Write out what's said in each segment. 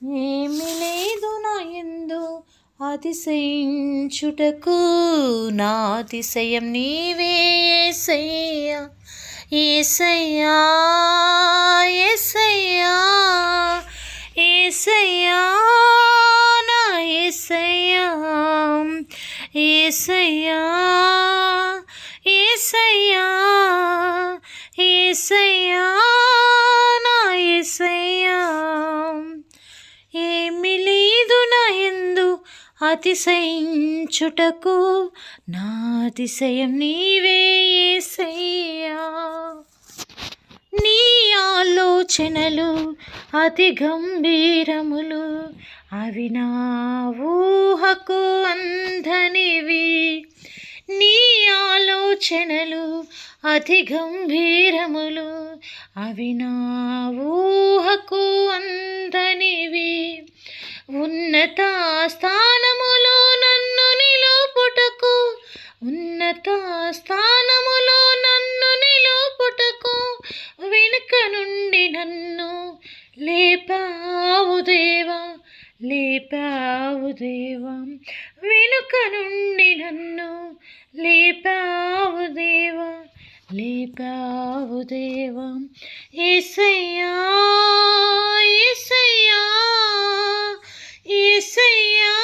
ఏమి లేదు నా యందు అతిశయించుటకు, నా అతిశయం నీవే యేసయ్యా. యేసయ్యా యేసయ్యా యేసయ్యా నా యేసయ్యా. యేసయ్యా యేసయ్యా యేసయ్యా నా యేసయ్యా. ఏమి లేదు నా యందు అతిశయించుటకు, నా అతిశయం నీవే యేసయ్యా. నీ ఆలోచనలు అతి గంభీరములు, అవి నా ఊహకు అందనివి. నీ ఆలోచనలు అతి గంభీరములు, అవి నా ఊహకు అందనివి. ఉన్నత స్థానములో నన్ను నిలుపుటకు, ఉన్నత స్థానములో నన్ను నిలుపుటకు, వెనుక నుండి నన్ను లేపావు దేవా, లేపావు దేవా. వెనుక నుండి నన్ను లేపావు దేవా, లేపావు దేవా. యేసయ్యా యేసయ్యా యేసయ్యా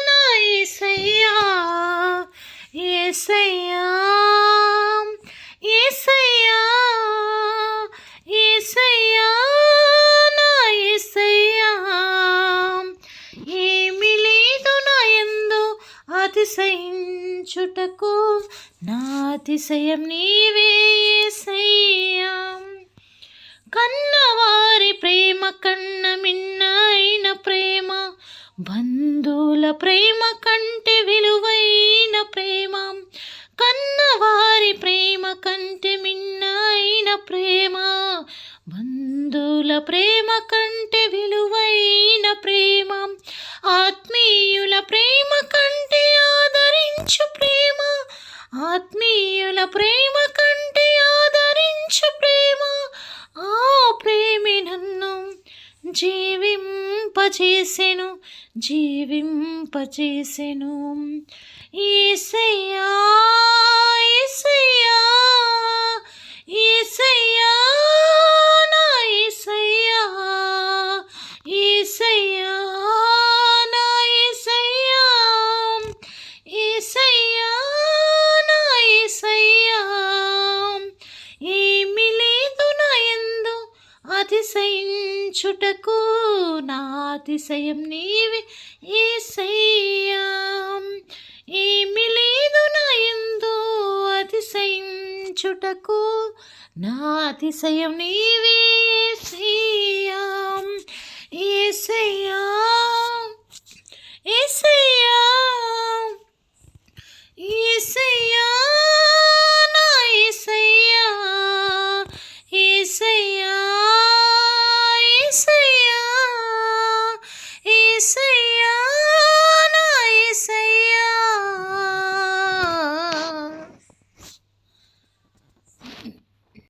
నా యేసయ్యా. యేసయ్యా యేసయ్యా యేసయ్యా నా యేసయ్యా. ఏమి లేదు నా యందు అతిశయించుటకు, నా అతిశయం నీవే యేసయ్యా. కన్నవారి ప్రేమ కన్న మిన్నైన ప్రేమ, బంధువుల ప్రేమ కంటే విలువైన ప్రేమ. కన్నవారి ప్రేమ కంటే మిన్నైన ప్రేమ, బంధువుల ప్రేమ కంటే విలువైన ప్రేమ. ఆత్మీయుల ప్రేమ కంటే ఆదరించు ప్రేమ, ఆత్మీయుల ప్రేమ కంటే ఆదరించు ప్రేమ. ఆ ప్రేమే నన్ను జీవింపచేసెను, జీవింపచేసెను. యేసయ్యా యేసయ్యా యేసయ్యా నా యేసయ్యా. యేసయ్యా నా యేసయ్యా. యేసయ్యా నా యేసయ్యా. ఏమి లేదు నా యందు అతిశయించుటకు, నా అతిశయం నీవే యేసయ్యా. ఏమి లేదు నా యందు అతిశయించుటకు, నా అతిశయం నీవే యేసయ్యా. యేసయ్యా యేసయ్యా